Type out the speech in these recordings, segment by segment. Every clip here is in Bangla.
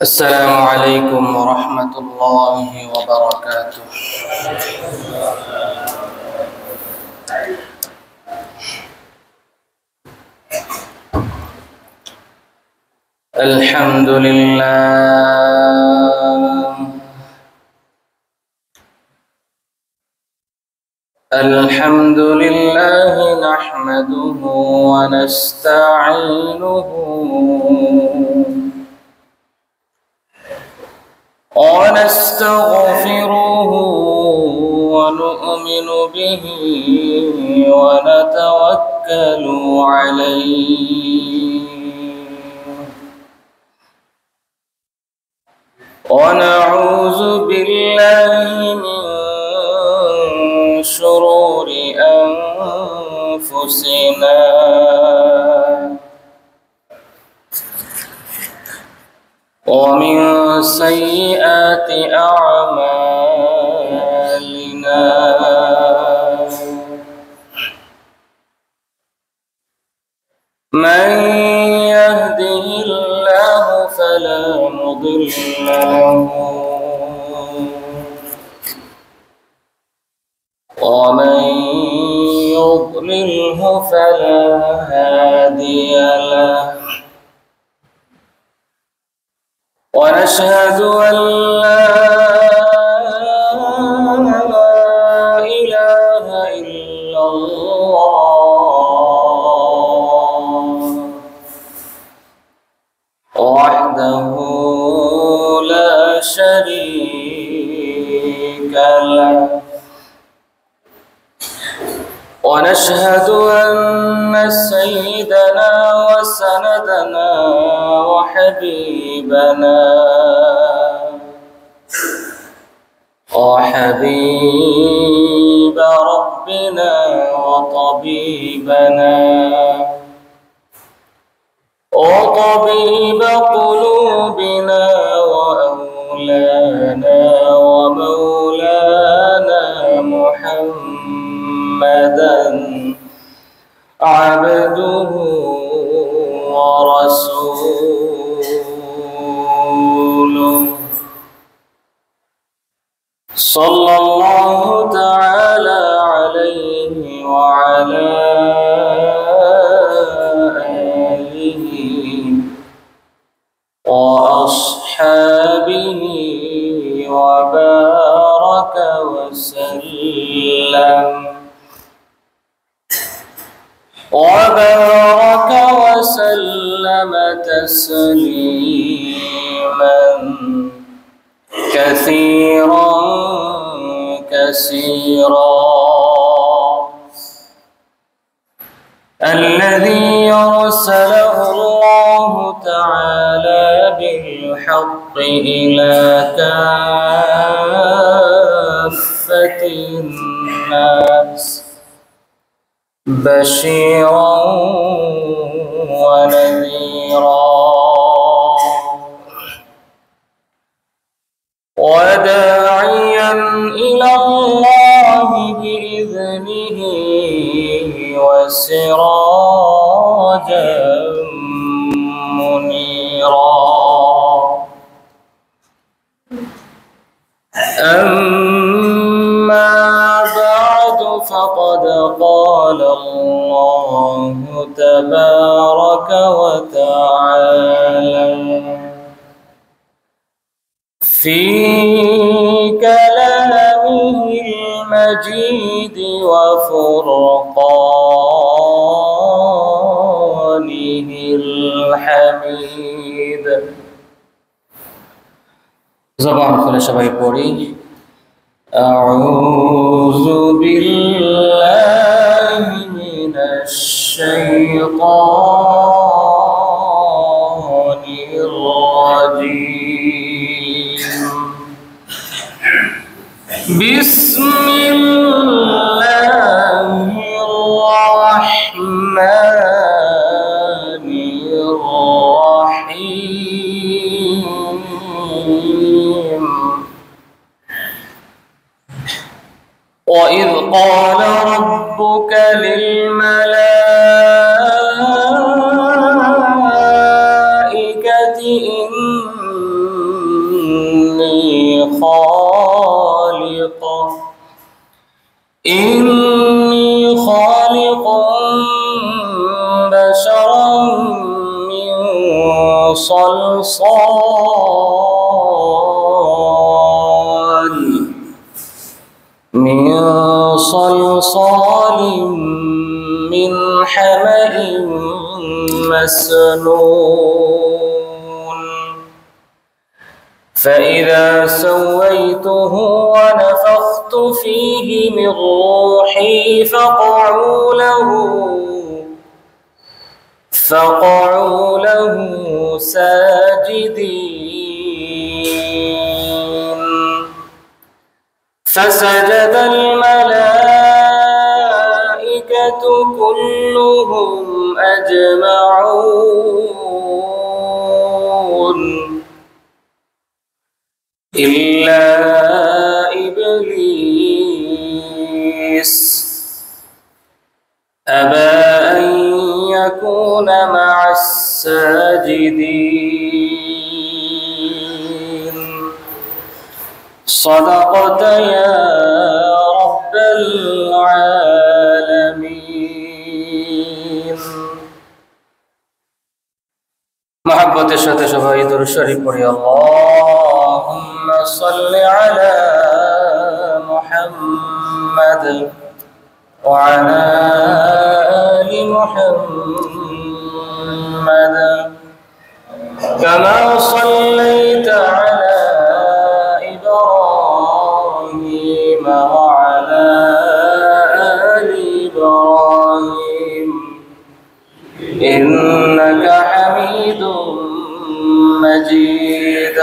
السلام عليكم ورحمة الله وبركاته. الحمد لله نحمده ونستعينه ونستغفره ونؤمن به ونتوكل عليه ونعوذ بالله من شرور أنفسنا ومن سيئات أعمالنا من يهده الله فلا مضل له ومن يضلله فلا هادي له ونشهد أن لا إله إلا الله وحده لا شريك له ونشهد أن سيدنا وسندنا وحبيب ربنا وطبيب قلوبنا وأولانا ومولانا محمدا عبده ورسوله صلى الله تعالى عليه وعلى آله وأصحابه وبارك وسلم تسليما كثيرا الذي أرسله الله تعالى بالحق إلى كافة الناس بشيرا ونذيرا وداعيا إلى الله بإذنه وسراجا منيرا أما بعد فقد قال الله تبارك وتعالى في كلامه المجيد وفرقانه الحميد زبان খুলে সবাই পড়ি أعوذ بالله من الشيطان الرجيم بسم الله الرحمن الرحيم وإذ قال ربك للملائكة إني خالق بشرا من صلصال من حمأ مسنون فإذا سويته ونفخت فيه من روحي فقعوا له ساجدين فسجد الملائكة كلهم أجمعون إلا إبليس أبى أن يكون مع الساجدين صدقت يا رب العالمين محبة الشهادة شفاهي در الشريف اللهم صل على محمد وعلى آل محمد كما صليت على إبراهيم وعلى آل إبراهيم إنك حميد مجيد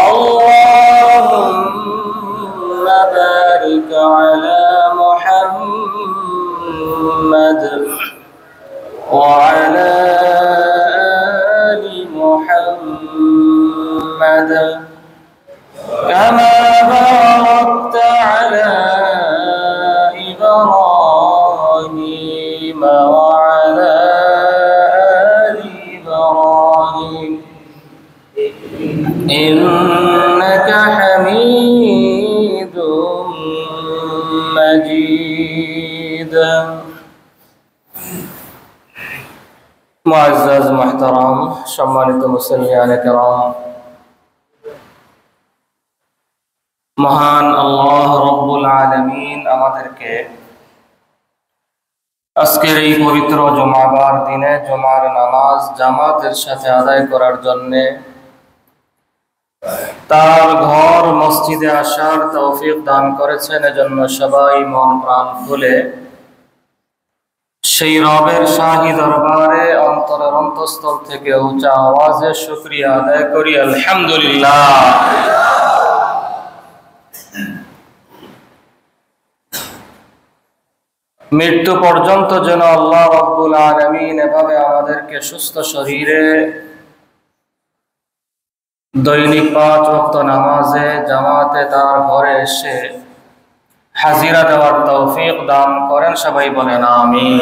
اللهم بارك على محمد وعلى آل محمد كما باركت على إبراهيم وعلى آل إبراهيم إنك حميد مجيد মুআজ্জাজ মুহতারাম সম্মানিত মুসল্লিয়ানে কেরাম মহান আল্লাহ রব্বুল আলামিন আমাদেরকে আজকের এই পবিত্র জুমাবার দিনে জুমার নামাজ জামাতের সাথে আদায় করার জন্য তার ঘর মসজিদে আসার তৌফিক দান করেছেন এজন্য সবাই মন প্রাণ খুলে সেই রবের শাহী দরবারে অন্তরের অন্তঃস্থল থেকে উঁচা আওয়াজে শুকরিয়া আদায় করি আলহামদুলিল্লাহ। মৃত্যু পর্যন্ত যেন আল্লাহ রাব্বুল আলামিন এভাবে আমাদেরকে সুস্থ শরীরে দৈনিক 5 ওয়াক্ত নামাজে জামাতে তার ঘরে এসে হাজিরা দেওয়ার তৌফিক দান করেন, সবাই বলেন আমিন।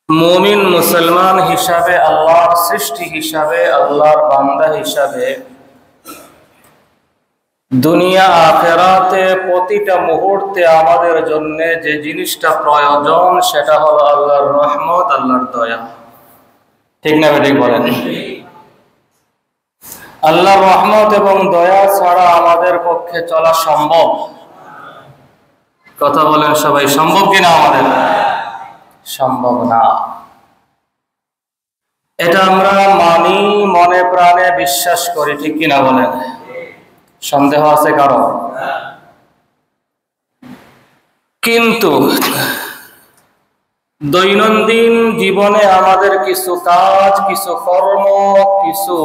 মুমিন মুসলমান হিসাবে, আল্লাহর সৃষ্টি হিসাবে, আল্লাহর বান্দা হিসাবে দুনিয়া আখিরাতে প্রতিটা মুহূর্তে আমাদের জন্য যে জিনিসটা প্রয়োজন সেটা হলো আল্লাহর রহমত, আল্লাহর দয়া। ঠিক না বেঠিক বলেন? আল্লাহর রহমত এবং দয়া ছাড়া আমাদের পক্ষে চলা সম্ভব? কথা বলেন সবাই, সম্ভব কিনা? আমাদের সম্ভব না। এটা আমরা মানি, মনে প্রাণে বিশ্বাস করি, ঠিক কিনা বলেন? সন্দেহ আছে কারো? কিন্তু দৈনন্দিন জীবনে আমাদের কিছু কাজ, কিছু কর্ম, কিছু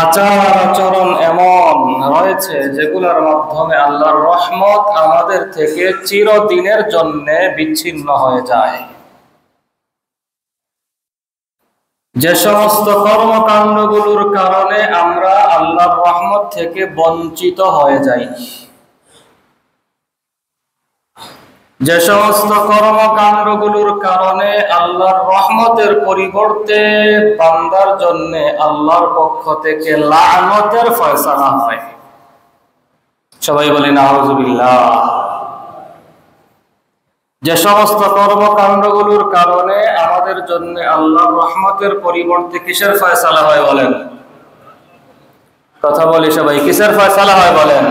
আচার আচরণ এমন রয়েছে যেগুলোর মাধ্যমে আল্লাহর রহমত আমাদের থেকে চিরদিনের জন্য বিচ্ছিন্ন হয়ে যায়। যে সমস্ত কর্মকাণ্ডগুলোর কারণে আমরা আল্লাহর রহমত থেকে বঞ্চিত হয়ে যাই। যে সমস্ত কর্মকাণ্ডগুলোর কারণে আল্লাহর রহমতের পরিবর্তে বান্দার জন্য আল্লাহর পক্ষ থেকে লানতের ফয়সালা হয়। সবাই বলি নাউযুবিল্লাহ। যে সমস্ত কর্মকাণ্ডগুলোর কারণে আমাদের জন্য আল্লাহর রহমতের পরিবর্তে কিসের ফয়সালা হয় বলেন? কথা বলি সবাই, কিসের ফয়সালা হয় বলেন?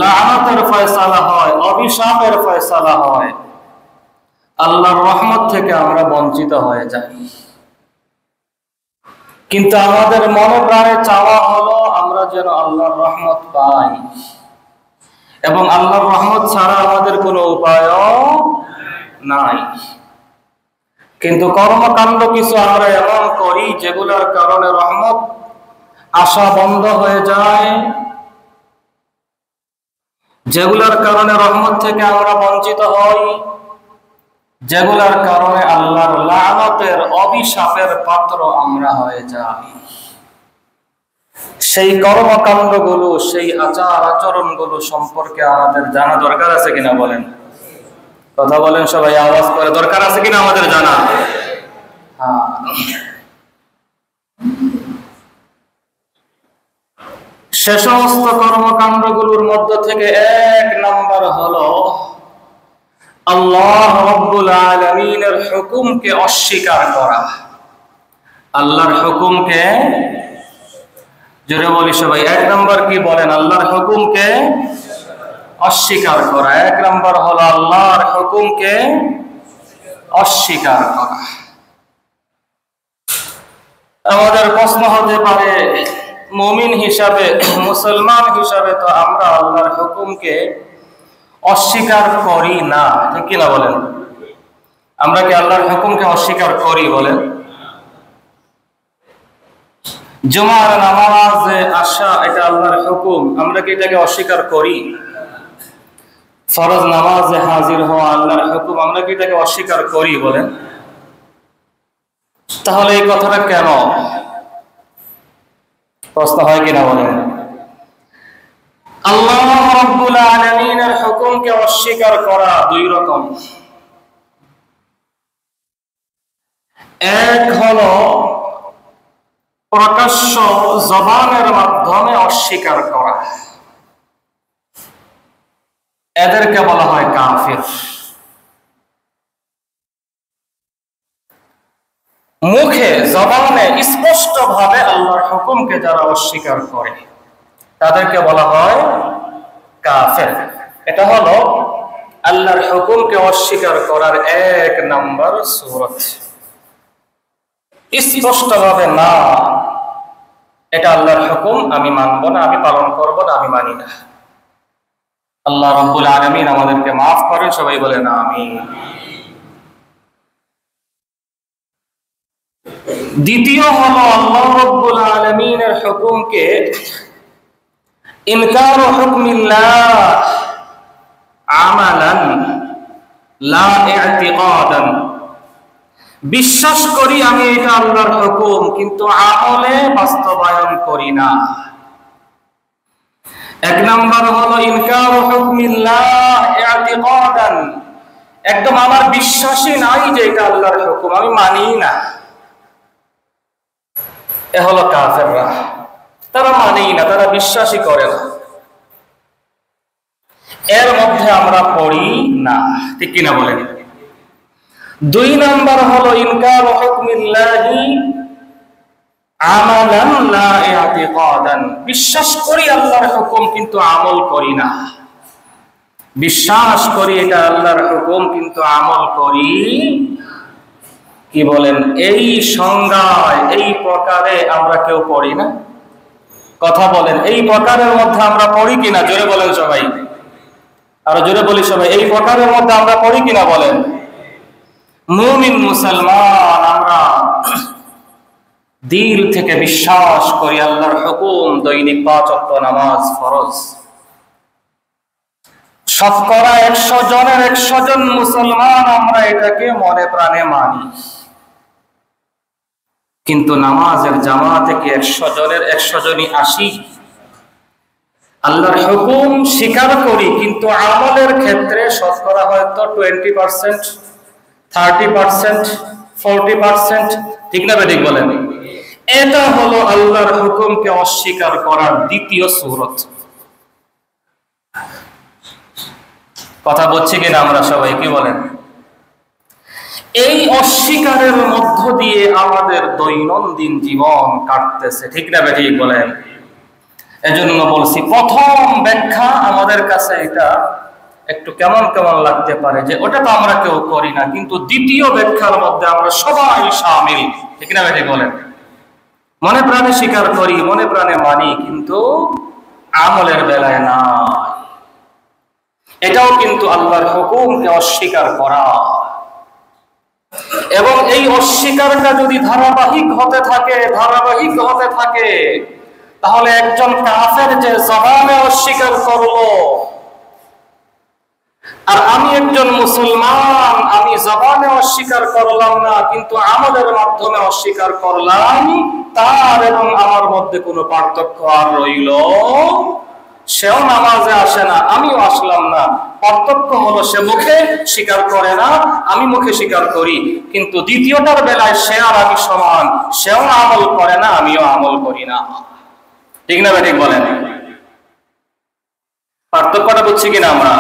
লানতের ফয়সালা হয়, অভিশাপের ফয়সালা হয়। আল্লাহর রহমত থেকে আমরা বঞ্চিত হয়ে যাই। কিন্তু আমাদের মনে প্রাণে চাওয়া হলো আমরা যেন আল্লাহর রহমত পাই, এবং আল্লাহর রহমত ছাড়া আমাদের কোনো উপায়ও নাই। কিন্তু কর্মকাণ্ড কিছু আমরা এমন করি যেগুলোর কারণে রহমত আসা বন্ধ হয়ে যায়, যেগুলোর কারণে রহমত থেকে আমরা বঞ্চিত হই, যেগুলোর কারণে আল্লাহর লানতের অভিশাপের পাত্র আমরা হয়ে যাই। সেই কর্মকাণ্ডগুলো, সেই আচার আচরণগুলো সম্পর্কে আমাদের জানা দরকার আছে কিনা বলেন? কথা বলেন সবাই, আওয়াজ করে, দরকার আছে কিনা আমাদের জানা? হ্যাঁ। সে সমস্ত কর্মকাণ্ডগুলোর মধ্য থেকে এক নাম্বার হলো আল্লাহ রাব্বুল আলামিনের হুকুমকে অস্বীকার করা। আল্লাহর হুকুমকে, জোরে বলি সবাই, এক নাম্বার কি বলেন? আল্লাহর হুকুমকে অস্বীকার করা। এক নাম্বার হলো আল্লাহর হুকুমকে অস্বীকার করা। আমাদের প্রশ্ন হতে পারে, মুমিন হিসাবে, মুসলমান হিসাবে তো আমরা আল্লাহর হুকুমকে অস্বীকার করি না, ঠিক কিনা বলেন? আমরা কি আল্লাহর হুকুমকে অস্বীকার করি বলেন? জুমার নামাজে আসা এটা আল্লাহর হুকুম, আমরা কি এটাকে অস্বীকার করি? ফরজ নামাজে হাজির হওয়া আল্লাহর হুকুম, আমরা কি এটাকে অস্বীকার করি বলেন? তাহলে এই কথাটা কেন? প্রশ্ন হয় কিনা বলেন? আল্লাহ রাব্বুল আলামিনের হুকুমকে অস্বীকার করা দুই রকম। এক হলো প্রকাশ্য জবানের মাধ্যমে অস্বীকার করা, এদেরকে বলা হয় কাফির। মুখে, জবানে স্পষ্ট ভাবে আল্লাহর হুকুমকে যারা অস্বীকার করে তাদেরকে বলা হয় কাফের। এটা হলো আল্লাহর হুকুমকে অস্বীকার করার এক নাম্বার সূরত। স্পষ্ট ভাবে না, এটা আল্লাহর হুকুম, আমি মানব না, আমি পালন করব না, আমি মানি না। আল্লাহ রাব্বুল আলামিন আমাদেরকে মাফ করেন, সবাই বলেন আমিন। দ্বিতীয় হলো আল্লাহ রাব্বুল আলামিনের হুকুমকে ইনকার হুকমিল্লাহ আমালান লা ইতিকাদান। বিশ্বাস করি আমি এটা আল্লাহর হুকুম, কিন্তু আমলে বাস্তবায়ন করি না। এক নাম্বার হলো ইনকার হুকমিল্লাহ ইতিকাদান, একদম আমার বিশ্বাসই নাই যে এটা আল্লাহর হুকুম, আমি মানি না। এ হলো কাফেররা, তারা মানেই না, তারা বিশ্বাসই করে না। এর মধ্যে আমরা পড়ি না, ঠিক কিনা বলেন? দুই নাম্বার হলো ইনকার হুকমিল্লাহি আমালান লা ইতিকাদান, বিশ্বাস করি আল্লাহর হুকুম কিন্তু আমল করি না। বিশ্বাস করি এটা আল্লাহর হুকুম কিন্তু আমল করি, কি বলেন? এই সংজ্ঞায়, এই প্রকারে আমরা কেউ পড়ি না। কথা বলেন, এই প্রকারের মধ্যে আমরা পড়ি কিনা? জোরে বলেন সবাই, আরো জোরে বলি সবাই, এই প্রকারের মধ্যে আমরা পড়ি কিনা বলেন? মুমিন মুসলমান আমরা দিল থেকে বিশ্বাস করি আল্লাহর হুকুম, দৈনিক 5 ওয়াক্ত নামাজ ফরজ। শতকরা 100 জনের 100 জন মুসলমান আমরা এটাকে মনে প্রাণে মানি, কিন্তু নামাজের জামাতে কি 100 জনের 100 জনই আসি? আল্লাহর হুকুম স্বীকার করি, কিন্তু আমলের ক্ষেত্রে শতকরা হয়তো 20%, 30%, 40%, ঠিক না ঠিক বলেন? এটা হলো আল্লাহর হুকুমকে অস্বীকার করার দ্বিতীয় সূরত। কথা বলছি কিনা আমরা সবাই, কি বলেন? এই অস্বীকারের মধ্য দিয়ে আমাদের দৈনন্দিন জীবন কাটতেছে, ঠিক না ঠিক বলেন? এজন্য বলছি, প্রথম ব্যাখ্যা আমাদের কাছে এটা একটু কেমন কেমন লাগতে পারে যে ওটা তো আমরা কেউ করি না, কিন্তু দ্বিতীয় ব্যাখ্যার মধ্যে আমরা সবাই শামিল, ঠিক না ঠিক বলেন? মনে প্রাণে স্বীকার করি, মনে প্রাণে মানি, কিন্তু আমলের বেলায় না। এটাও কিন্তু আল্লাহর হুকুমকে অস্বীকার করা। এবং এই অস্বীকারটা যদি ধারাবাহিক হতে থাকে, তাহলে একজন কাফের যে জবানে অস্বীকার করলো, আর আমি একজন মুসলমান, আমি জবানে অস্বীকার করলাম না কিন্তু আমলের মাধ্যমে অস্বীকার করলাম, তার এবং আমার মধ্যে কোনো পার্থক্য আর রইল? সেও নামাজে আসে না, আমিও আসলাম না, পার্থক্য হলো সে মুখে স্বীকার করে না, আমি মুখে স্বীকার করি, কিন্তু দ্বিতীয়টার বেলায় সে আর আমি সমান, সেও আমল করে না, আমিও আমল করি না, ঠিক না ঠিক বলেন? পার্থক্যটা বুঝছি কিনা আমরা?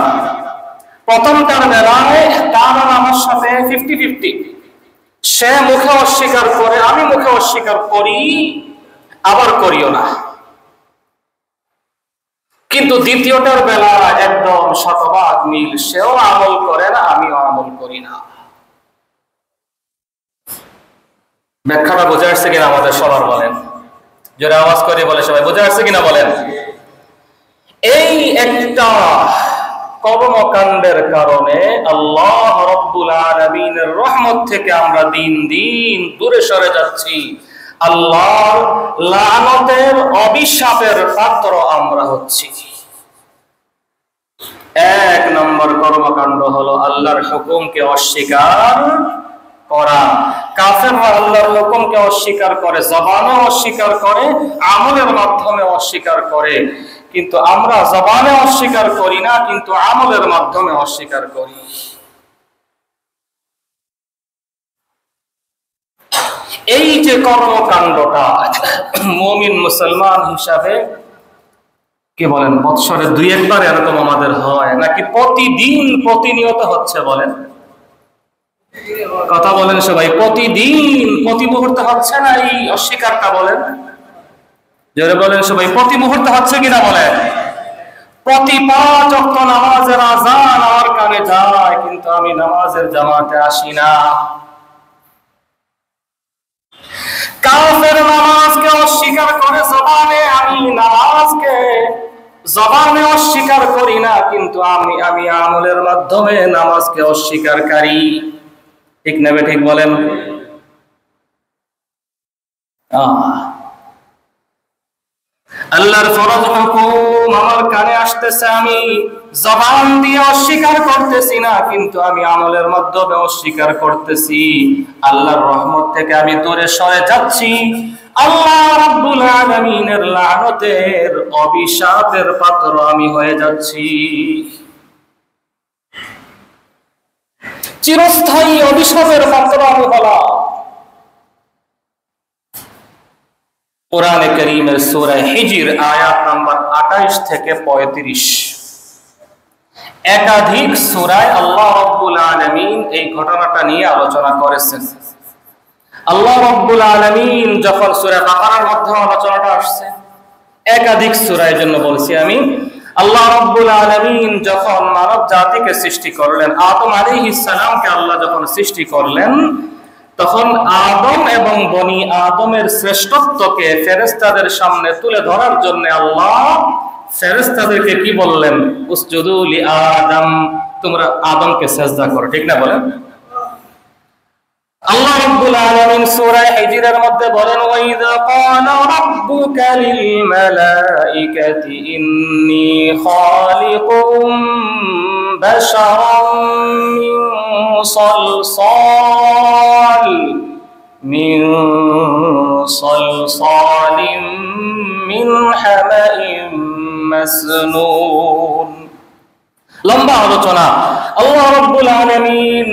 প্রথমটার বেলায় তার আর আমার সাথে 50-50, সে মুখে অস্বীকার করে, আমি মুখে অস্বীকার করি, আবার করিও না। কিন্তু দ্বিতীয়টার বেলা একদম শতভাগ মিল, সেও আমল করে না, আমিও আমল করি না। ব্যাখ্যাটা বোঝা আসছে কিনা আমাদের সবার? বলেন, জোরে আওয়াজ করে বলে সবাই, বোঝা আসছে কিনা বলেন? এই একটা কর্মকাণ্ডের কারণে আল্লাহ রাব্বুল আলামিনের রহমত থেকে আমরা দিন দিন দূরে সরে যাচ্ছি, আল্লাহর লানতের অভিশাপের পাত্র আমরা হচ্ছি। এক নম্বর কর্মকাণ্ড হলো আল্লাহর হুকুমকে অস্বীকার করা। কাফেররা আল্লাহর হুকুমকে অস্বীকার করে, জবানে অস্বীকার করে, আমলের মাধ্যমে অস্বীকার করে, কিন্তু আমরা জবানে অস্বীকার করি না, কিন্তু আমলের মাধ্যমে অস্বীকার করি। এই যে কর্মকাণ্ডটা মুমিন মুসলমান হিসাবে, কি বলেন, বৎসরে 2-1 বার এরকম আমাদের হয় নাকি প্রতিদিন প্রতিনিয়ত হচ্ছে? বলেন, কথা বলেন সবাই, প্রতিদিন প্রতি মুহূর্তে হচ্ছে না এই অস্বীকারটা? বলেন, জোরে বলেন সবাই, প্রতি মুহূর্তে হচ্ছে কিনা বলেন? প্রতি 5 ওয়াক্ত নামাজের আযান আমার কানে যায়, কিন্তু আমি নামাজের জামাতে আসি না। কাফের নামাজকে অস্বীকার করে জবানে, আমি নামাজকে জবানে অস্বীকার করি না, কিন্তু আমি আমলের মাধ্যমে নামাজকে অস্বীকারী, ঠিক না ঠিক বলেন? আল্লাহর ফরজ হুকুম আমার কানে আসতেছে, আমি জবান দিয়ে অস্বীকার করতেছি না, কিন্তু আমি আমলের মাধ্যমে অস্বীকার করতেছি। আল্লাহর রহমত থেকে আমি দূরে সরে যাচ্ছি, আল্লাহ রাব্বুল আলামিনের লানতের অভিশাপের পাত্র আমি হয়ে যাচ্ছি। চিরস্থায়ী অভিশাপের পাত্র আমি হলাম। কোরআনে কারীমের সূরা হিজর আয়াত নাম্বার 28 থেকে 35, একাধিক সূরায় আল্লাহ রাব্বুল আলামিন এই ঘটনাটা নিয়ে আলোচনা করেছেন। আল্লাহ রাব্বুল আলামিন যখন সূরা বাকারার মধ্যে আলোচনাটা আসছে, একাধিক সূরার জন্য বলছি আমি, আল্লাহ রাব্বুল আলামিন যখন মানব জাতিকে সৃষ্টি করলেন, আদম আলাইহিস সালামকে আল্লাহ যখন সৃষ্টি করলেন, তখন আদম এবং বনি আদমের শ্রেষ্ঠত্বকে ফেরেশতাদের সামনে তুলে ধরার জন্য আল্লাহ ফেরেশতাদেরকে কি বললেন? উসজুদু লি আদম, তোমরা আদমকে সিজদা করো, ঠিক না বলেন? আল্লাহ রাব্বুল আলামিন সূরা হিজরের মধ্যে বলেন, ওয়া ইযা ক্বালা রাব্বুকা লিল মালাইকাতি ইন্নী খালিকুম বাশারাম মিন সলসালিম মিন হামাইম মাসনুন। লম্বা আলোচনা। আল্লাহ রাব্বুল আলামিন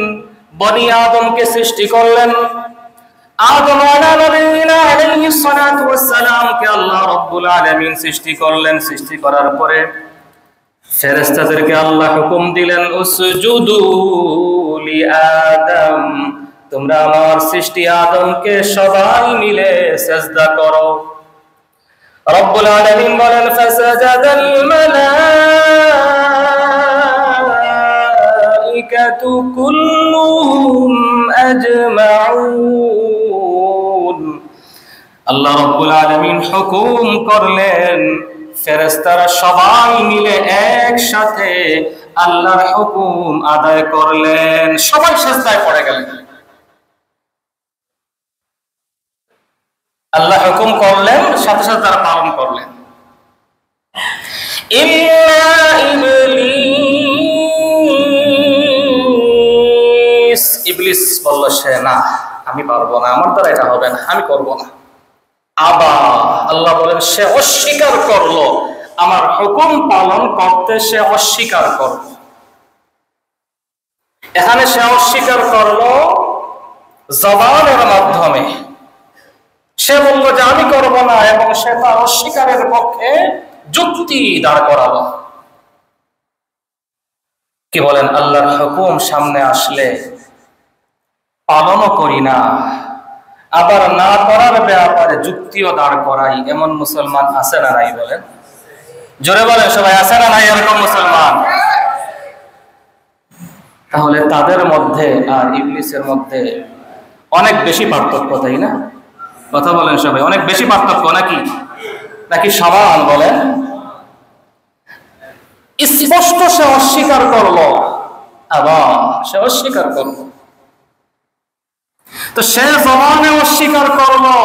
বনি আদমকে সৃষ্টি করলেন। আদম আলাইহিস সালাতু ওয়াস সালামকে আল্লাহ রাব্বুল আলামিন সৃষ্টি করলেন। সৃষ্টি করার পরে ফেরেশতাদেরকে আল্লাহ হুকুম দিলেন, উসজুদু লি আদম, তোমরা আমার সৃষ্টি আদমকে সবাই মিলে সিজদা করো। রব্বুল আলামিন বলেন, ফাসাজাদাল মালাইকাতু কুল্লুহুম আজমাউন। আল্লাহ রব্বুল আলামিন হুকুম করলেন, ফেরেশতারা সবাই মিলে একসাথে আল্লাহর হুকুম আদায় করলেন, সবাই সিজদায় পড়ে গেলেন। আল্লাহ হুকুম করলেন, সাথে সাথে তারা পালন করলেন। ইল্লা ইবলিস, ইবলিস বলল সে না, আমি পারবো না, আমার দ্বারা এটা হবে না, আমি করব না। আবা, আল্লাহ বলেন সে অস্বীকার করলো, আমার হুকুম পালন করতে সে অস্বীকার করলো। এখানে সে অস্বীকার করলো জবানের মাধ্যমে। সে বলল যে আমি করব না, এবং সে তার অস্বীকারের পক্ষে যুক্তি দাঁড় করালো। কি বলেন, আল্লাহর হুকুম সামনে আসলে পালনও করি না, আবার না করার ব্যাপারে যুক্তিও দাঁড় করাই, এমন মুসলমান আছে না নাই? বলেন, জোরে বলেন সবাই, আছে না নাই এরকম মুসলমান? তাহলে তাদের মধ্যে আর ইবলিসের মধ্যে অনেক বেশি পার্থক্য, তাই না? কথা বলেন সবাই, অনেক বেশি পার্থক্য নাকি? নাকি সমান? বলেন। স্পষ্ট সে অস্বীকার করলো, আবার সে অস্বীকার করলো। তো সে জবানে অস্বীকার করলো,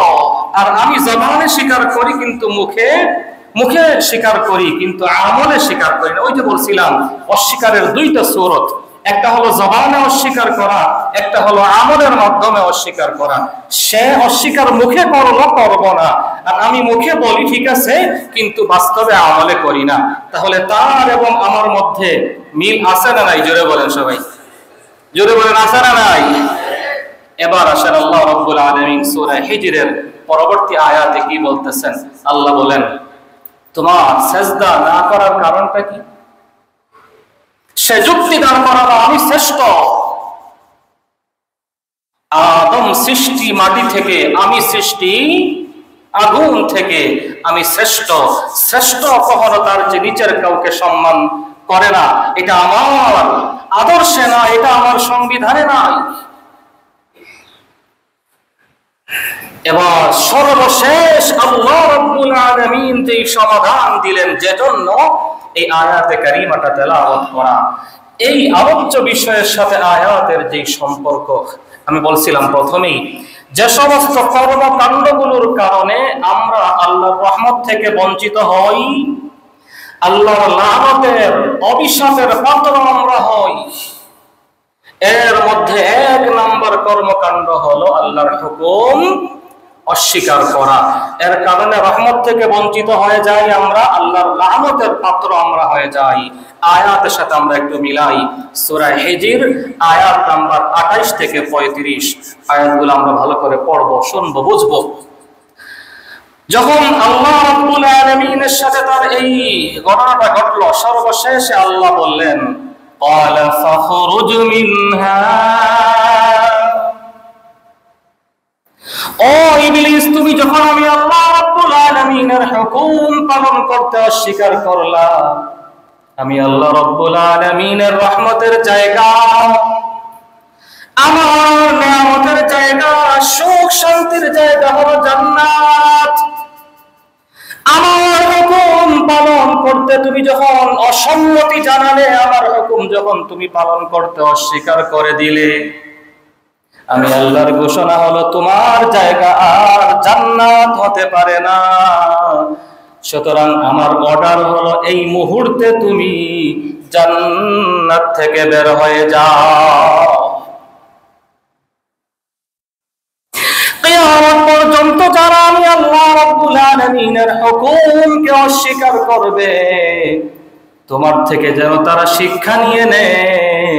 আর আমি জবানে স্বীকার করি কিন্তু মুখে স্বীকার করি কিন্তু আমলে স্বীকার করি না। ওই যে বলছিলাম অস্বীকারের দুইটা সূরত, একটা হলো জবানে অস্বীকার করা, একটা হলো আমলের মাধ্যমে অস্বীকার করা। সে অস্বীকার মুখে করলো, করব না, আর আমি মুখে বলি ঠিক আছে কিন্তু বাস্তবে আমলে করি না। তাহলে তার এবং আমার মধ্যে মিল আছে না নাই? জোরে বলেন সবাই, জোরে বলেন, আছে না নাই? এবার আসেন আল্লাহ রাব্বুল আলামিন সূরা হিজরের পরবর্তী আয়াতে কি বলতেছেন? আল্লাহ বলেন, তোমার সিজদা না করার কারণটা কি? সে যুক্তি দাঁড় করালো আমি শ্রেষ্ঠ, আদম সৃষ্টি মাটি থেকে, আমি সৃষ্টি আগুন থেকে, আমি শ্রেষ্ঠ। শ্রেষ্ঠ কখনো তার যে নিচের কাউকে সম্মান করে না, এটা আমার আদর্শে না, এটা আমার সংবিধানে নাই। এবার সর্বশেষ আল্লাহ রাব্বুল আলামিন যে সমাধান দিলেন, যেজন্য এই আয়াতে কারিমাটা তেলাওয়াত করা, এই আলোচ্য বিষয়ের সাথে আয়াতের যে সম্পর্ক আমি বলছিলাম প্রথমেই, যে সমস্ত কর্মকাণ্ডগুলোর কারণে আমরা আল্লাহর রহমত থেকে বঞ্চিত হই, আল্লাহর লানতের অভিশাপের পাত্র আমরা হই, এর মধ্যে এক নম্বর কর্মকাণ্ড হলো আল্লাহর হুকুম অস্বীকার করা। এর কারণে রহমত থেকে বঞ্চিত হয়ে যাই আমরা, আল্লাহর লানতের পাত্র আমরা হয়ে যাই। আয়াতের সাথে আমরা একটু মিলাই, সূরা হিজর আয়াত নাম্বার 28 থেকে 35, আয়াতগুলো আমরা ভালো করে পড়বো, শুনবো, বুঝবো। যখন আল্লাহ রাব্বুল আলামিনের সাথে তার এই ঘটনাটা ঘটলো, সর্বশেষে আল্লাহ বললেন, قال فاخرج منها, ও ইবলিস, তুমি যখন আমি আল্লাহ রাব্বুল আলামিনের হুকুম পালন করতে অস্বীকার করলা, আমি আল্লাহ রাব্বুল আলামিনের রহমতের জায়গা, আমার নিয়ামতের জায়গা, সুখ শান্তির জায়গা হলো জান্নাত। আমার হুকুম পালন করতে তুমি যখন অসম্মতি জানালে, আমার হুকুম যখন তুমি পালন করতে অস্বীকার করে দিলে, আমি আল্লাহর ঘোষণা হলো তোমার জায়গা আর জান্নাত হতে পারে না। সুতরাং আমার অর্ডার হলো এই মুহূর্তে তুমি জান্নাত থেকে বের হয়ে যাও। কিয়ামত পর্যন্ত যারা আমি আল্লাহ রাব্বুল আলামিনের আলামিনের হুকুমকে অস্বীকার করবে, তোমার থেকে যেন তারা শিক্ষা নিয়ে নেয়।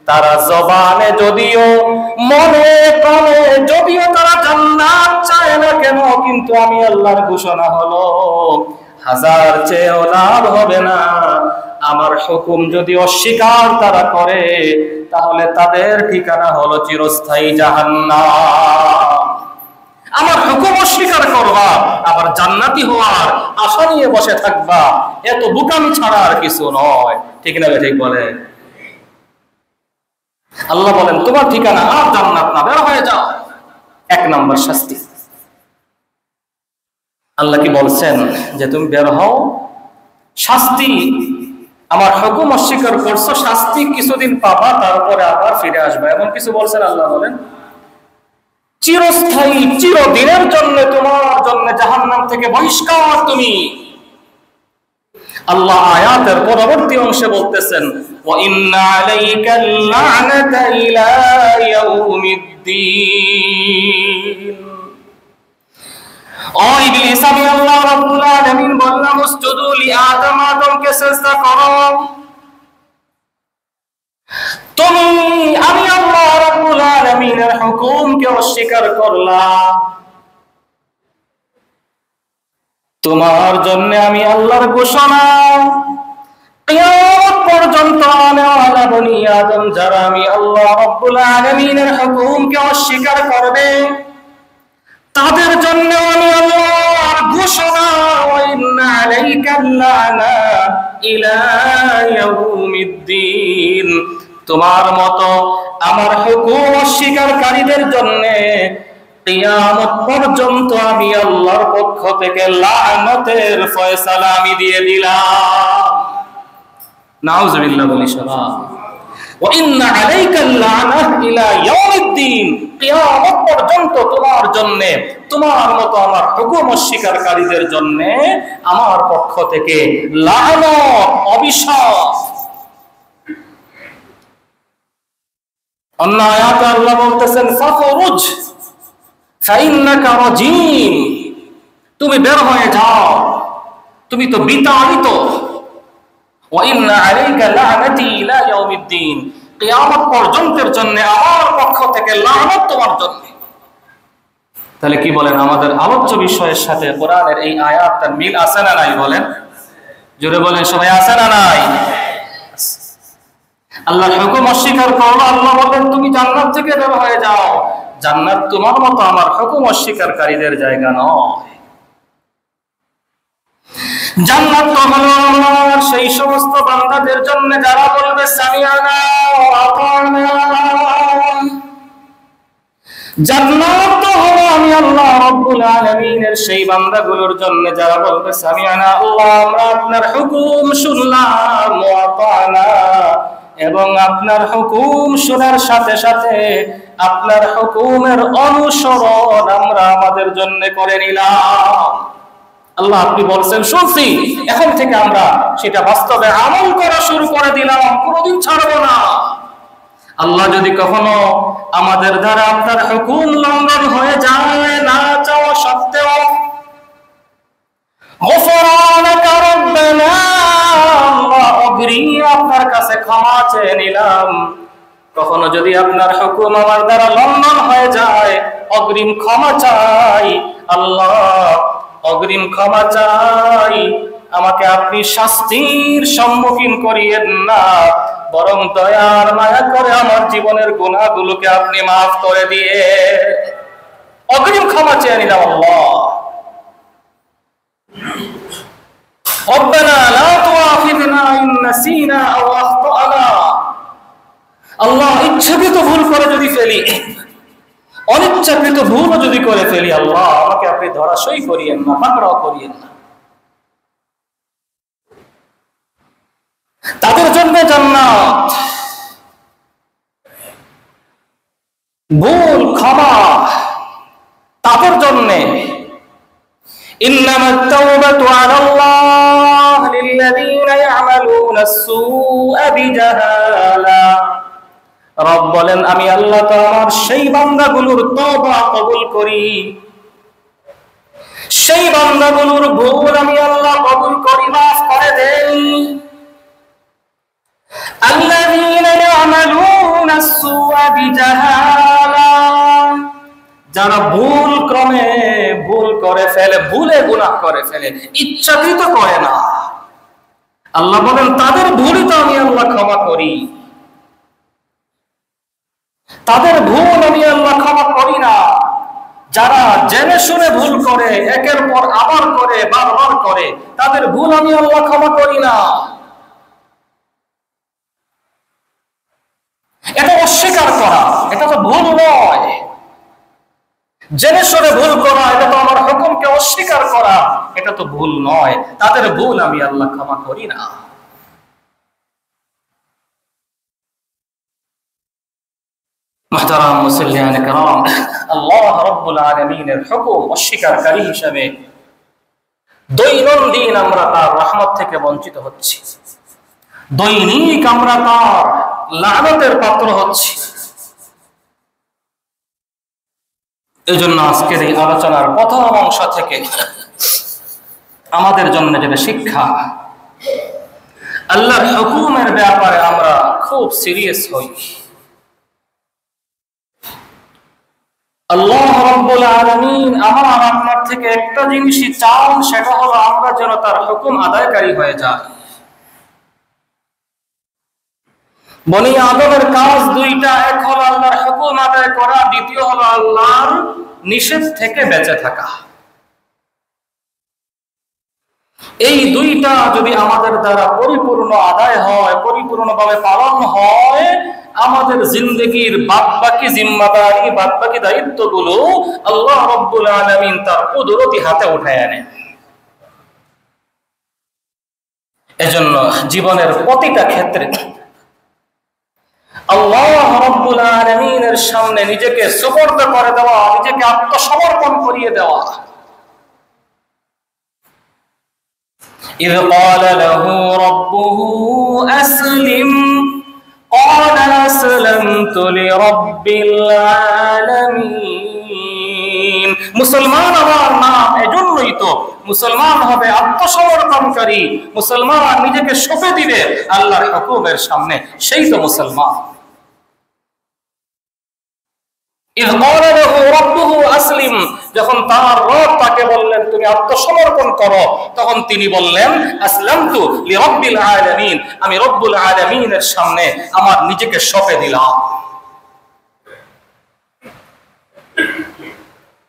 তারা জবানে যদিও, মনে প্রাণে যদিও তারা জান্নাত চায় না কেন, কিন্তু আমি আল্লাহর ঘোষণা হলো হাজার চেয়েও লাভ হবে না। আমার হুকুম যদি অস্বীকার তারা করে, তাহলে তাদের ঠিকানা হলো চিরস্থায়ী জাহান্নাম। আমার হুকুম অস্বীকার করবা, আবার জান্নাতি হওয়ার আশা নিয়ে বসে থাকবা, এত বুকামি ছাড়া আর কিছু নয়। ঠিক না? ঠিক বলে। আল্লাহ বলেন তোমার ঠিকানা আর জান্নাত না, বের হয়ে যাও। এক নম্বর শাস্তি। আল্লাহ কি বলছেন যে তুমি বের হও? শাস্তি, আমার হুকুম অস্বীকার করছো, শাস্তি কিছুদিন পাবা, তারপরে আবার ফিরে আসবে, এমন কিছু বলছেন? আল্লাহ বলেন চিরস্থায়ী, চিরদিনের জন্য তোমার জন্য জাহান্নাম থেকে বহিষ্কার তুমি। আল্লাহ আয়াতের পরবর্তী অংশে বলতেছেন ওয়া ইন্না আলাইকাল লা'নাতা ইলা ইয়াউমিদ্দিন। ও ইবলিস, আমি আল্লাহ রাব্বুল আলামিন বললাম উসজুদু লি আদম, আদমকে সিজদা করো। তুমি, আমি আল্লাহ রাব্বুল আলামিনের হুকুমকে অস্বীকার করলা, তোমার জন্য আমি আল্লাহর ঘোষণা কিয়ামত পর্যন্ত আনেওয়ালা বনি আদম যারা আমি আল্লাহ রাব্বুল আলামিনের হুকুমকে অস্বীকার করবে, তাদের জন্য আমি আল্লাহর ঘোষণা ওয়া ইন্না আলাইকাল লা'না ইলা ইয়াউমিদ্দিন। তোমার মতো আমার হুকুম অস্বীকারকারীদের জন্য কিয়ামত পর্যন্ত আমি আল্লাহর পক্ষ থেকে লাআনতের ফয়সালা আমি দিয়ে দিলাম। নাউযুবিল্লাহ বলি সবাই। ওয়া ইন্না আলাইকাল লা'না ইলা ইয়াউমিদ্দিন, কিয়ামত পর্যন্ত তোমার জন্য, তোমার মতো আমার হুকুম অস্বীকারীদের জন্য আমার পক্ষ থেকে লাআনত, অভিশাপ। অন্য আয়াতে আল্লাহ বলতেছেন ফাখরুজ ফাইন্নাকা রাজিম, তুমি বের হয়ে যাও, তুমি তো বিতাড়িত। ওয়া ইন্না আলাইকা লা'নাতি ইলা ইয়াউমিদ্দিন, কিয়ামত পর্যন্তের জন্য আমার পক্ষ থেকে লানত তোমার জন্য। তাহলে কি বলেন, আমাদের আলোচ্য বিষয়ের সাথে কোরআনের এই আয়াতটার মিল আছে না নাই? বলেন, জোরে বলেন সবাই, আছে না নাই? আল্লাহর হুকুম অস্বীকার করলো, আল্লাহ বলেন তুমি জান্নাত থেকে বের হয়ে যাও। জান্নাত তোমার মতো আমার হুকুম অস্বীকারীদের জায়গা নয়। জান্নাত তো হলো আমার সেই সমস্ত বান্দাদের জন্য যারা বলবে সামিআনা ওয়া আতা'না। জান্নাত তো হলো আমি আল্লাহ রাব্বুল আলামিনের সেই বান্দাগুলোর জন্য যারা বলবে সামিআনা, আল্লাহ আমরা আপনার হুকুম শুনলাম, ওয়া আতা'না, এবং আপনার হুকুম শোনার সাথে সাথে আপনার হুকুমের অনুসরণ আমরা আমাদের জন্য করে নিলাম। আল্লাহ আপনি বলছেন শুনছি, এখন থেকে আমরা সেটা বাস্তবে আমল করা শুরু করে দিলাম, কোনোদিন ছাড়বো না। আল্লাহ যদি কখনো আমাদের দ্বারা আপনার হুকুম লঙ্ঘন হয়ে যায়, না চাওয়া সত্ত্বেও, গফরানাকা রাব্বানা, আল্লাহ অগ্রিম আপনার কাছে ক্ষমা চেয়ে নিলাম। কখনো যদি আপনার হুকুম আমার দ্বারা লঙ্ঘন হয়ে যায়, অগ্রিম ক্ষমা চাই আল্লাহ, অগ্রিম ক্ষমা চাই। আমাকে আপনি শাস্তির সম্মুখীন করিয়েন না, বরং দয়ার মায়া করে আমার জীবনের গুনাহগুলোকে আপনি মাফ করে দিয়ে অগ্রিম ক্ষমা চেয়ে নিলাম আল্লাহ। রব্বানা লা তুআখিযনা ইন নাসিনা আও আখতা'না, আল্লাহ ইচ্ছাকৃত ভুল করে যদি ফেলি, অনিচ্ছাকৃত ভুলও যদি করে ফেলি, আল্লাহ আমাকে আপনি ধরাশয়ী করিয়েন না, পাকড়াও করিয়েন না। তাদের জন্য জান্নাত, ভুল ক্ষমা তাদের জন্য। ইন্নামাত তাওবাতু আলাল্লাহ লিল্লাযীনা ইয়া'মালুনা আস-সুআ বিজাহালা, রব বলেন আমি আল্লাহ তো আমার সেই বান্দাগুলোর তওবা কবুল করি সেই বান্দাগুলোর ভুল আমি আল্লাহ কবুল করি, মাফ করে দেই। আল্লাযীনা ইয়া'মালুনা আস-সু'a বিজাহালা, যারা ভুল ক্রমে ভুল করে ফেলে, ভুলে গুনাহ করে ফেলে, ইচ্ছাকৃত করে না। আল্লাহ বলেন তাদের ভুলই তো আমি আল্লাহ ক্ষমা করি, তাদের ভুল আমি আল্লাহ ক্ষমা করি না। যারা জেনে শুনে ভুল করে, একের পর আবার করে, বারবার করে, তাদের ভুল আমি আল্লাহ ক্ষমা করি না। এটা অস্বীকার করা, এটা তো ভুল নয়। জেনে শুনে ভুল করা, এটা তো আমার হুকুমকে অস্বীকার করা, এটা তো ভুল নয়। তাদের ভুল আমি আল্লাহ ক্ষমা করি না। মুহতারাম মুসল্লিয়ান কিরাম, আল্লাহ রাব্বুল আলামিনের হুকুম অস্বীকারী হিসেবে দৈনন্দিন আমরা তার রহমত থেকে বঞ্চিত হচ্ছি, দৈনিক আমরা তার লানতের পাত্র হচ্ছি। এই জন্য আজকের এই আলোচনার প্রথম অংশ থেকে আমাদের জন্য যেটা শিক্ষা, আল্লাহর হুকুমের ব্যাপারে আমরা খুব সিরিয়াস হই। আল্লাহ রাব্বুল আলামিন আমার আপনার থেকে একটা জিনিসই চান, সেটা হলো আমরা যেন তার হুকুম আদায়কারী হয়ে যাই। বনি আদমের কাজ দুইটা, এক হলো আল্লাহর হুকুম আদায় করা, দ্বিতীয় হলো আল্লাহর নিষেধ থেকে বেঁচে থাকা। এই দুইটা যদি আমাদের দ্বারা পরিপূর্ণ আদায় হয়, পরিপূর্ণভাবে পালন হয়, আমাদের জিন্দেগির বাদবাকি জিম্মাদারি, বাদবাকি দায়িত্বগুলো আল্লাহ রাব্বুল আলামিন তার কুদরতি হাতে উঠায় আনে। এজন্য জীবনের প্রতিটা ক্ষেত্রে আল্লাহ রাব্বুল আলামিনের সামনে নিজেকে সুপর্দ করে দেওয়া, নিজেকে আত্মসমর্পণ করিয়ে দেওয়া। إذ قال له ربه أسلم قال أسلمت لرب العالمين। মুসলমান আমার নাম এজন্যই তো, মুসলমান হবে আত্মসমর্পণকারী, মুসলমান নিজেকে সঁপে দিবে আল্লাহর হুকুমের সামনে, সেই তো মুসলমান। إذ قال له ربه أسلم, যখন তার রব তাকে বললেন তুমি আত্মসমর্পণ করো, তখন তিনি বললেন আসলামতু লিরাব্বিল আলামিন, আমি রব্বুল আলামিনের সামনে আমার নিজেকে সঁপে দিলাম।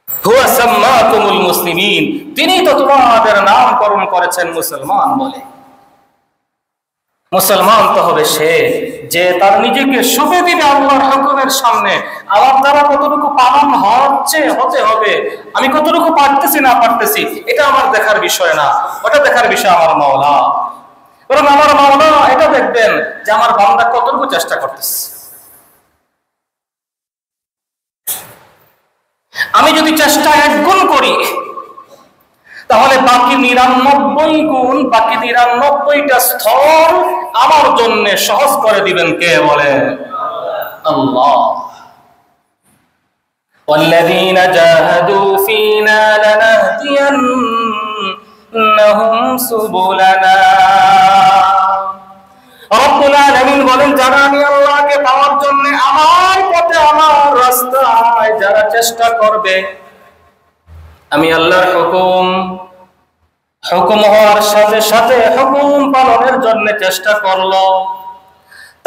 হুয়া সাম্মাকুমুল মুসলিমিন, তিনি তো তোমাদের নামকরণ করেছেন মুসলমান বলে। মুসলমান তো হবে সে যে তার নিজেকে সঁপে দিবে আল্লাহর হুকুমের সামনে। আমার দ্বারা কতটুকু পালন হতে হবে, আমি কতটুকু পারতেছি না পারতেছি, এটা আমার দেখার বিষয় না, ওটা দেখার বিষয় আমার মাওলা। বরং আমার মাওলা এটা দেখবেন যে আমার বান্দা কতটুকু চেষ্টা করতেছে। আমি যদি চেষ্টা 1 গুণ করি, তাহলে বাকি 99 গুণ, বাকি 99টা স্থল আমার জন্য সহজ করে দিবেন কে বলেন? আল্লাহ। والذين جاهدوا فينا لنهدينهم سبلنا। রব্বুল আলামিন বলেন যারা আমি আল্লাহকে পাওয়ার জন্য আমার পথে, আমার রাস্তায় যারা চেষ্টা করবে, আমি আল্লাহর হুকুম হওয়ার সাথে সাথে হুকুম পালনের জন্য চেষ্টা করলো,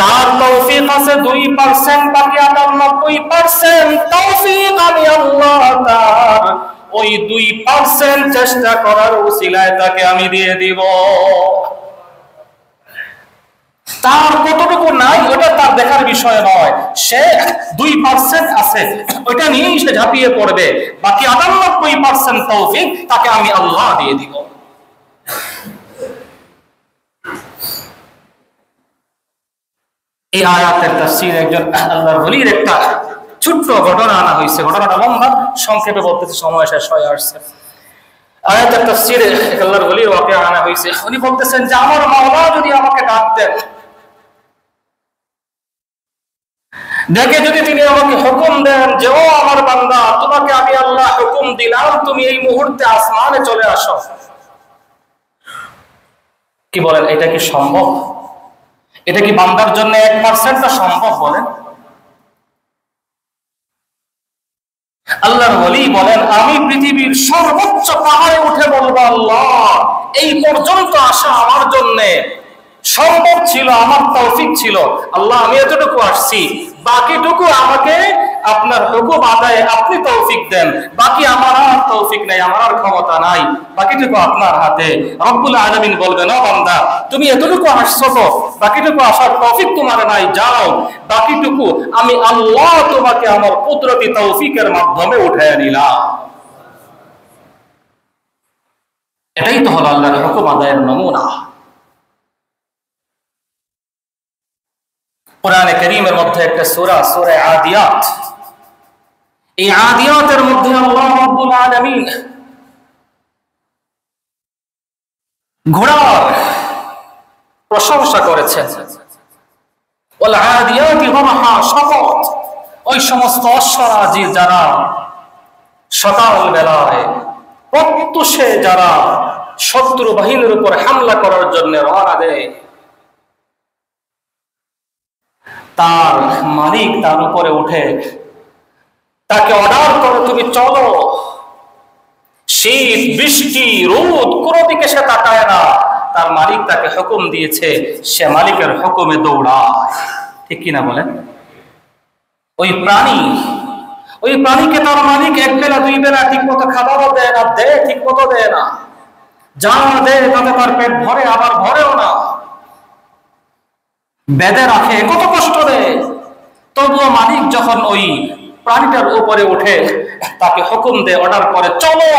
তার তৌফিক আছে 2%, বাকি 98% তৌফিক আমি আল্লাহ তার ওই 2% চেষ্টা করার উসিলায় তাকে আমি দিয়ে দিব। তার কতটুকু নাই ওটা তার দেখার বিষয় নয়, সে 2% আছে ওইটা নিয়েই সে ঝাঁপিয়ে পড়বে, বাকি 98% তৌফিক তাকে আমি আল্লাহ দিয়ে দিব। এই আয়াতের তাফসীর একজন আল্লাহর ওলির একটা ছোট্ট ঘটনা আনা হয়েছে, ঘটনাটা লম্বা, সংক্ষেপে বলতেছি সময় শেষ হয়ে আসছে। আয়াতের তাফসীরে আল্লাহর ওলির ওয়াকিয়া আনা হয়েছে। উনি বলতেছেন যে আমার মাওলা যদি আমাকে ডাক দেন, দেখে যদি তিনি আমাকে হুকুম দেন যে ও আমার বান্দা তোমাকে আমি আল্লাহ হুকুম দিলাম তুমি এই মুহূর্তে আসমানে চলে আসো। কি বলেন, এটা কি সম্ভব? এটা কি বান্দার জন্য 1% সম্ভব বলেন? আল্লাহর ওলি বলেন, আমি পৃথিবীর সর্বোচ্চ পাহাড়ে উঠে বলবো আল্লাহ এই পর্যন্ত আসা আমার জন্য সম্ভব ছিল, আমার তৌফিক ছিল। আল্লাহ আমি এতটুকু আসছি, বাকিটুকু আমাকে আপনার হুকুম আদায়ে আপনি তৌফিক দেন। বাকি আমার আর তৌফিক নাই, আমার আর ক্ষমতা নাই, বাকিটুকু আপনার হাতে। রব্বুল আলামিন বলবেন, ও বান্দা তুমি এতটুকু আসছো তো, বাকিটুকু আসার তৌফিক তোমার নাই, যাও বাকিটুকু আমি আল্লাহ তোমাকে আমার কুদরতি তৌফিকের মাধ্যমে উঠায় নিলাম। এটাই তো হলো আল্লাহর হুকুম আদায়ের নমুনা। কোরআনে কারীমের মধ্যে একটা সূরা, সূরা আদিয়াত, এই আদিয়াতের মধ্যে আল্লাহ রাব্বুল আলামিন ঘোড়ার প্রশংসা করেছেন। ওয়াল আদিয়াতি দবহা, শপথ ওই সমস্ত অশ্বরাজি যারা সকাল বেলায় প্রত্যুষে যারা শত্রু বাহিনীর উপর হামলা করার জন্য রওনা দেয়, তার মালিক তার উপরে উঠে তাকে অর্ডার করে তুমি চলো। শীত বৃষ্টি রোদ কোনো দিকে সে তাকায় না, তার মালিক তাকে হুকুম দিয়েছে, সে মালিকের হুকুমে দৌড়ায়। ঠিক কিনা বলেন? ওই প্রাণীকে তার মালিক এক বেলা দুই বেলা ঠিক মতো খাবারও দেয় না, ঠিক মতো দেয় না, যা দেয় তাতে তার পেট ভরে, আবার ভরেও না, বেঁধে রাখে, কত কষ্ট দেয়। তবুও মালিক যখন ওই প্রাণীটার উপরে উঠে তাকে হুকুম দেয়, অর্ডার করে চলো,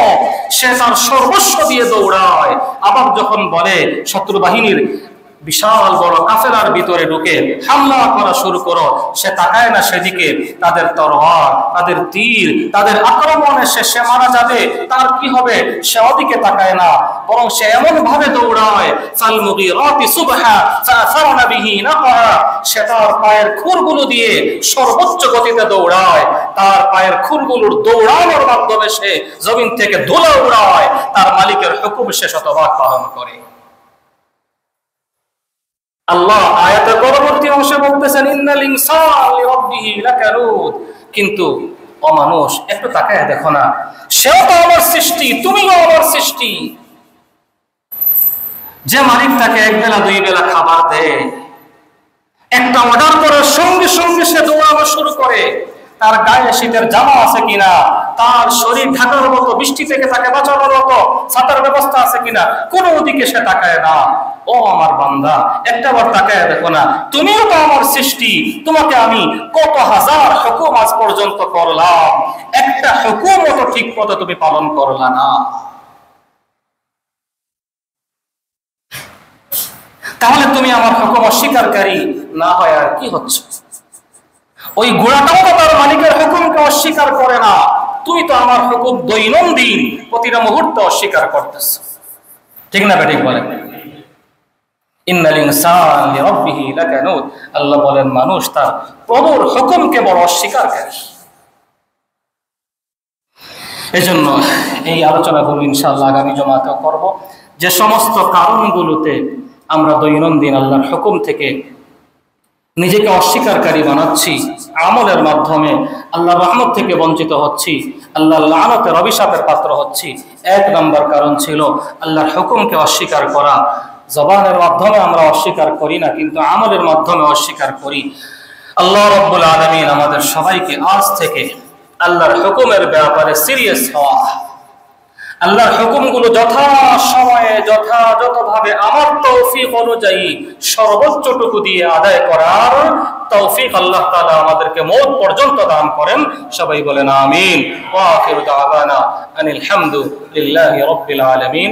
সে তার সর্বস্ব দিয়ে দৌড়ায়। আবার যখন বলে শত্রু বাহিনীর বিশাল বড় কাফেলার ভিতরে ঢুকে হামলা করা শুরু করো, সে তাকায় না সেদিকে। তাদের তরোয়ার, তাদের তীর, তাদের আক্রমণে সে মারা যাবে, তার কি হবে সে ওদিকে তাকায় না, বরং সে এমন ভাবে দৌড়ায়, ফাল মুগীরাতি সুবহা ফাআসারনা বিহি নাকআ, সে তার পায়ের খুরগুলো দিয়ে সর্বোচ্চ গতিতে দৌড়ায়। তার পায়ের খুরগুলোর দৌড়ানোর মাধ্যমে সে জমিন থেকে ধুলা উড়ায়, তার মালিকের হুকুম সে শতভাগ পালন করে। আল্লাহ আয়াতের পরবর্তী অংশে বলতেছেন, ইন্নাল ইনসানা লিরাব্বিহি লাকানুদ, কিন্তু ও মানুষ একটু তাকায় দেখো না, সেও তো আমার সৃষ্টি, তুমিও আমার সৃষ্টি। যে মালিক তাকে এক বেলা দুই বেলা খাবার দেয়, একটা অর্ডার করার সঙ্গে সঙ্গে সে দৌড়ানো শুরু করে। তার গায়ে শীতের জামা আছে কিনা, তার শরীর ঢাকার মতো, বৃষ্টি থেকে তাকে বাঁচানোর মতো ছাতার ব্যবস্থা আছে কিনা, কোনো দিকে সে তাকায় না। ও আমার বান্দা একটাবার তাকায় দেখো না, তুমিও তো আমার সৃষ্টি, তোমাকে আমি কত হাজার হুকুম আজ পর্যন্ত করলাম, একটা হুকুমও তো ঠিক মতো তুমি পালন করলা না। তাহলে তুমি আমার হুকুম অস্বীকারী না হয় আর কি হচ্ছে? ওই ঘোড়াটাও তো তার মালিকের হুকুমকে অস্বীকার করে না, তুই তো আমার হুকুম দৈনন্দিন প্রতিটা মুহূর্তে অস্বীকার করতেছ। ঠিক না বেঠিক বলেন? ইন্নাল ইনসানা লিরাব্বিহি লাকানুদ, আল্লাহ বলেন মানুষ তার প্রভুর হুকুমকে বড় অস্বীকারী। এজন্য এই আলোচনাগুলো ইনশাআল্লাহ আগামী জমাতেও করব। যে সমস্ত কারণগুলোতে আমরা দৈনন্দিন আল্লাহর হুকুম থেকে নিজেকে অস্বীকারী বানাচ্ছি, আমলের মাধ্যমে আল্লাহর রহমত থেকে বঞ্চিত হচ্ছি, আল্লাহর লানতের অভিশাপের পাত্র হচ্ছি, এক নম্বর কারণ ছিল আল্লাহর হুকুমকে অস্বীকার করা। জবানের মাধ্যমে আমরা অস্বীকার করি না, কিন্তু আমলের মাধ্যমে অস্বীকার করি। আল্লাহ রাব্বুল আলামিন আমাদের সবাইকে আজ থেকে আল্লাহর হুকুমের ব্যাপারে সিরিয়াস হওয়া, আল্লাহর হুকুমগুলো যথা সময়ে যথাযথভাবে আমার তৌফিক অনুযায়ী সর্বোচ্চটুকু দিয়ে আদায় করার তৌফিক আল্লাহ তাআলা আমাদেরকে মওত পর্যন্ত দান করেন। সবাই বলেন আমিন। ওয়া আখিরু দাওয়ানা আনিল হামদুলিল্লাহি রাব্বিল আলামিন।